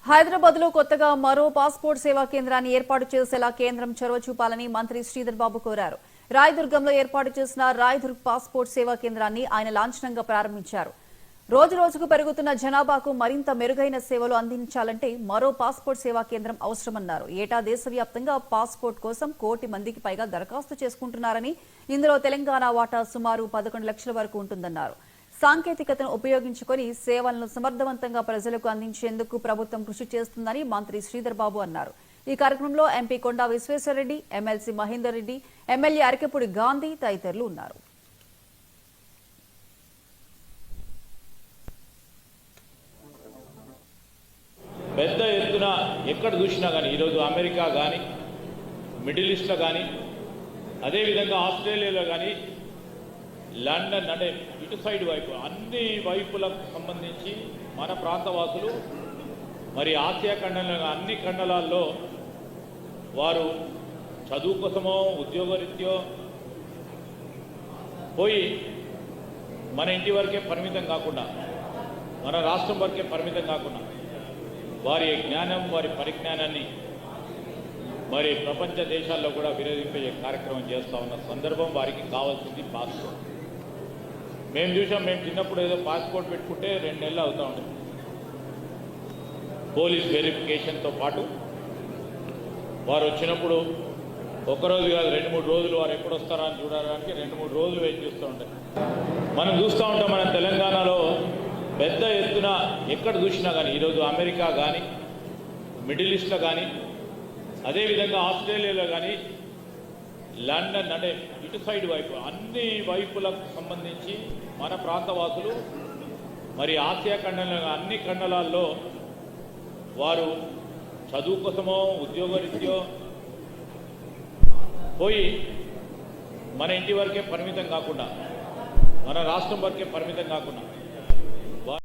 హైదరాబాద్ లో కొత్తగా మరో పాస్పోర్ట్ సేవా కేంద్రాన్ని ఏర్పాటు చేసేలా కేంద్రం చొరవ చూపాలని మంత్రి శ్రీధర్ బాబు కోరారు. రాయదుర్గంలో ఏర్పాటు చేసిన రాయదుర్గ్ పాస్పోర్ట్ సేవా కేంద్రాన్ని ఆయన లాంఛనంగా ప్రారంభించారు. రోజురోజుకు పెరుగుతున్న జనాభాకు మరింత మెరుగైన సేవలు అందించాలంటే మరో పాస్పోర్ట్ సేవా కేంద్రం అవసరమన్నారు. ఏటా దేశవ్యాప్తంగా పాస్పోర్ట్ కోసం 1 కోటి మందికి పైగా దరఖాస్తు చేసుకుంటున్నారని, ఇందులో తెలంగాణ వాటా సుమారు 11 లక్షల వరకు ఉంటుందన్నారు. సాంకేతికతను ఉపయోగించుకుని సేవలను సమర్థవంతంగా ప్రజలకు అందించేందుకు ప్రభుత్వం కృషి చేస్తుందని మంత్రి శ్రీధర్ బాబు అన్నారు. ఈ కార్యక్రమంలో ఎంపీ కొండా విశ్వేశ్వరరెడ్డి, ఎమ్మెల్సీ మహేందర్ రెడ్డి, ఎమ్మెల్యే అరకెపూడి గాంధీ తదితరులు ఉన్నారు. పెద్ద ఎత్తున ఎక్కడ చూసినా కానీ ఈరోజు అమెరికా కానీ, మిడిల్ ఈస్ట్లో కానీ, అదేవిధంగా ఆస్ట్రేలియాలో కానీ, లండన్ అంటే ఇటు సైడ్ వైపు అన్ని వైపులకు సంబంధించి మన ప్రాంతవాసులు మరి ఆసియా ఖండంలో అన్ని ఖండాలలో వారు చదువు కోసమో ఉద్యోగరీత్యో పోయి మన ఇంటి వరకే పరిమితం కాకుండా, మన రాష్ట్రం వరకే పరిమితం కాకుండా వారి జ్ఞానం, వారి పరిజ్ఞానాన్ని మరి ప్రపంచ దేశాల్లో కూడా విరోధింపే కార్యక్రమం చేస్తూ ఉన్న సందర్భం వారికి కావాల్సింది పాస్పోర్ట్. మేము చూసాం, మేము చిన్నప్పుడు ఏదో పాస్పోర్ట్ పెట్టుకుంటే 2 నెలలు అవుతూ ఉంటుంది. పోలీస్ వెరిఫికేషన్తో పాటు వారు వచ్చినప్పుడు ఒక్కరోజు కాదు 2-3 రోజులు వారు ఎప్పుడు వస్తారా అని చూడడానికి 2-3 రోజులు వెయిట్ చేస్తూ ఉంటాయి. మనం చూస్తూ ఉంటాం, మన తెలంగాణలో పెద్ద ఎత్తున ఎక్కడ చూసినా కానీ ఈరోజు అమెరికా కానీ, మిడిల్ ఈస్ట్లో కానీ, అదేవిధంగా ఆస్ట్రేలియాలో కానీ, లండన్ అంటే ఇటు సైడ్ వైపు అన్ని వైపులకు సంబంధించి మన ప్రాంతవాసులు మరి ఆసియా ఖండంలో అన్ని ఖండాలలో వారు చదువు కోసమో ఉద్యోగరీత్యో పోయి మన ఇంటి వరకే పరిమితం కాకుండా, మన రాష్ట్రం వరకే పరిమితం కాకుండా